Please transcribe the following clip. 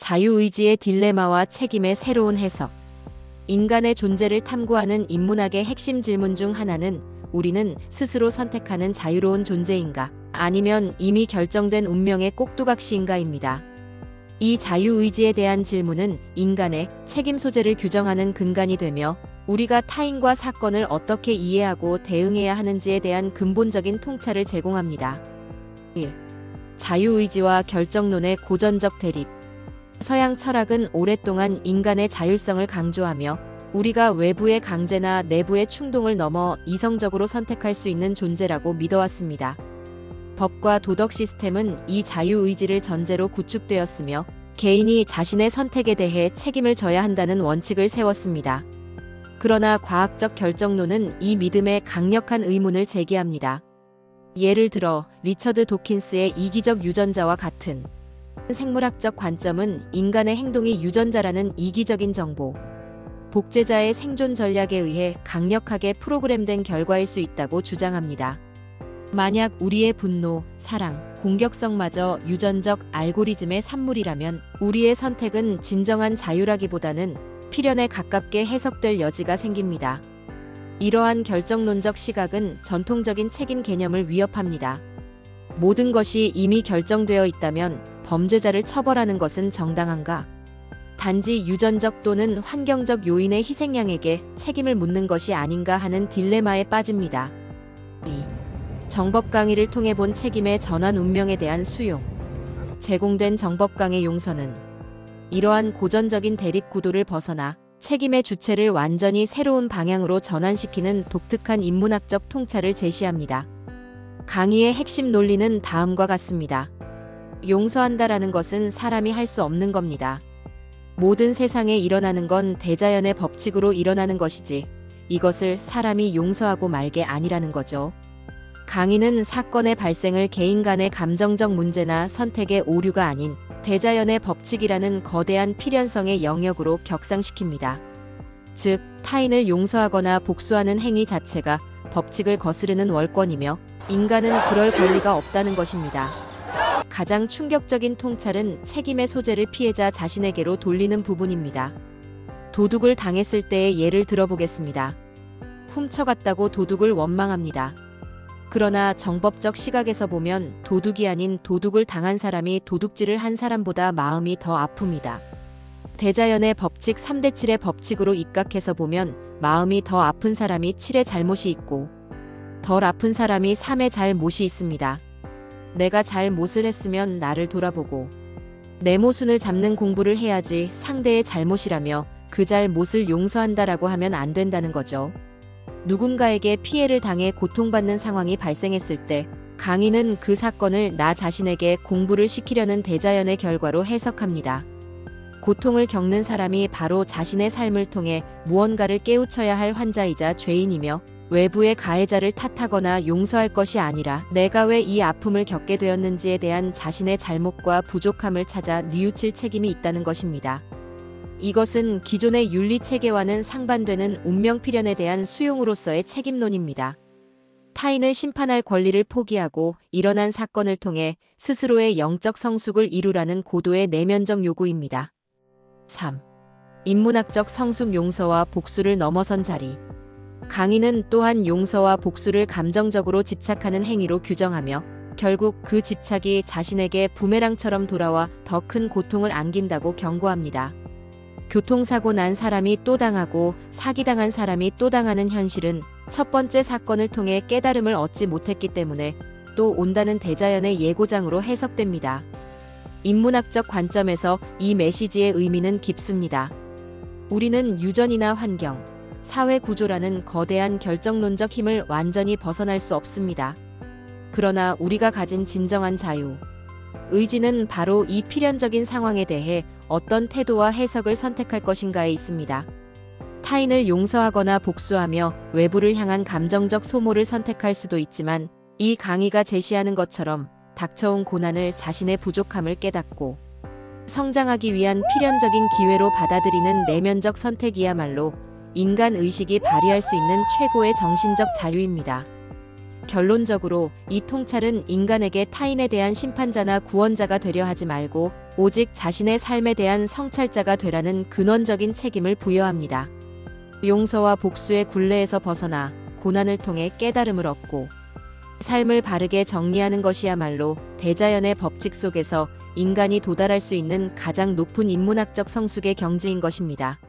자유의지의 딜레마와 책임의 새로운 해석. 인간의 존재를 탐구하는 인문학의 핵심 질문 중 하나는 우리는 스스로 선택하는 자유로운 존재인가, 아니면 이미 결정된 운명의 꼭두각시인가입니다. 이 자유의지에 대한 질문은 인간의 책임 소재를 규정하는 근간이 되며 우리가 타인과 사건을 어떻게 이해하고 대응해야 하는지에 대한 근본적인 통찰을 제공합니다. 1. 자유의지와 결정론의 고전적 대립. 서양 철학은 오랫동안 인간의 자율성을 강조하며 우리가 외부의 강제나 내부의 충동을 넘어 이성적으로 선택할 수 있는 존재라고 믿어왔습니다. 법과 도덕 시스템은 이 자유의지를 전제로 구축되었으며 개인이 자신의 선택에 대해 책임을 져야 한다는 원칙을 세웠습니다. 그러나 과학적 결정론은 이 믿음에 강력한 의문을 제기합니다. 예를 들어 리처드 도킨스의 이기적 유전자와 같은 생물학적 관점은 인간의 행동이 유전자라는 이기적인 정보, 복제자의 생존 전략에 의해 강력하게 프로그램된 결과일 수 있다고 주장합니다. 만약 우리의 분노, 사랑, 공격성마저 유전적 알고리즘의 산물이라면 우리의 선택은 진정한 자유라기보다는 필연에 가깝게 해석될 여지가 생깁니다. 이러한 결정론적 시각은 전통적인 책임 개념을 위협합니다. 모든 것이 이미 결정되어 있다면 범죄자를 처벌하는 것은 정당한가? 단지 유전적 또는 환경적 요인의 희생양에게 책임을 묻는 것이 아닌가 하는 딜레마에 빠집니다. 2. 정법 강의를 통해 본 책임의 전환 운명에 대한 수용. 제공된 정법 강의 용서는 이러한 고전적인 대립 구도를 벗어나 책임의 주체를 완전히 새로운 방향으로 전환시키는 독특한 인문학적 통찰을 제시합니다. 강의의 핵심 논리는 다음과 같습니다. 용서한다라는 것은 사람이 할 수 없는 겁니다. 모든 세상에 일어나는 건 대자연의 법칙으로 일어나는 것이지 이것을 사람이 용서하고 말게 아니라는 거죠. 강의는 사건의 발생을 개인 간의 감정적 문제나 선택의 오류가 아닌 대자연의 법칙이라는 거대한 필연성의 영역으로 격상시킵니다. 즉, 타인을 용서하거나 복수하는 행위 자체가 법칙을 거스르는 월권이며 인간은 그럴 권리가 없다는 것입니다. 가장 충격적인 통찰은 책임의 소재를 피해자 자신에게로 돌리는 부분입니다. 도둑을 당했을 때의 예를 들어보겠습니다. 훔쳐갔다고 도둑을 원망합니다. 그러나 정법적 시각에서 보면 도둑이 아닌 도둑을 당한 사람이 도둑질을 한 사람보다 마음이 더 아픕니다. 대자연의 법칙 3대 7의 법칙으로 입각해서 보면 마음이 더 아픈 사람이 7의 잘못이 있고 덜 아픈 사람이 3의 잘못이 있습니다. 내가 잘못을 했으면 나를 돌아보고 내 모순을 잡는 공부를 해야지 상대의 잘못이라며 그 잘못을 용서한다라고 하면 안 된다는 거죠. 누군가에게 피해를 당해 고통받는 상황이 발생했을 때 강의는 그 사건을 나 자신에게 공부를 시키려는 대자연의 결과로 해석합니다. 고통을 겪는 사람이 바로 자신의 삶을 통해 무언가를 깨우쳐야 할 환자이자 죄인이며 외부의 가해자를 탓하거나 용서할 것이 아니라 내가 왜 이 아픔을 겪게 되었는지에 대한 자신의 잘못과 부족함을 찾아 뉘우칠 책임이 있다는 것입니다. 이것은 기존의 윤리 체계와는 상반되는 운명 필연에 대한 수용으로서의 책임론입니다. 타인을 심판할 권리를 포기하고 일어난 사건을 통해 스스로의 영적 성숙을 이루라는 고도의 내면적 요구입니다. 3. 인문학적 성숙 용서와 복수를 넘어선 자리. 강의는 또한 용서와 복수를 감정적으로 집착하는 행위로 규정하며 결국 그 집착이 자신에게 부메랑처럼 돌아와 더 큰 고통을 안긴다고 경고합니다. 교통사고 난 사람이 또 당하고 사기당한 사람이 또 당하는 현실은 첫 번째 사건을 통해 깨달음을 얻지 못했기 때문에 또 온다는 대자연의 예고장으로 해석됩니다. 인문학적 관점에서 이 메시지의 의미는 깊습니다. 우리는 유전이나 환경, 사회 구조라는 거대한 결정론적 힘을 완전히 벗어날 수 없습니다. 그러나 우리가 가진 진정한 자유, 의지는 바로 이 필연적인 상황에 대해 어떤 태도와 해석을 선택할 것인가에 있습니다. 타인을 용서하거나 복수하며 외부를 향한 감정적 소모를 선택할 수도 있지만 이 강의가 제시하는 것처럼 닥쳐온 고난을 자신의 부족함을 깨닫고 성장하기 위한 필연적인 기회로 받아들이는 내면적 선택이야말로 인간 의식이 발휘할 수 있는 최고의 정신적 자유입니다. 결론적으로 이 통찰은 인간에게 타인에 대한 심판자나 구원자가 되려 하지 말고 오직 자신의 삶에 대한 성찰자가 되라는 근원적인 책임을 부여합니다. 용서와 복수의 굴레에서 벗어나 고난을 통해 깨달음을 얻고 삶을 바르게 정리하는 것이야말로 대자연의 법칙 속에서 인간이 도달할 수 있는 가장 높은 인문학적 성숙의 경지인 것입니다.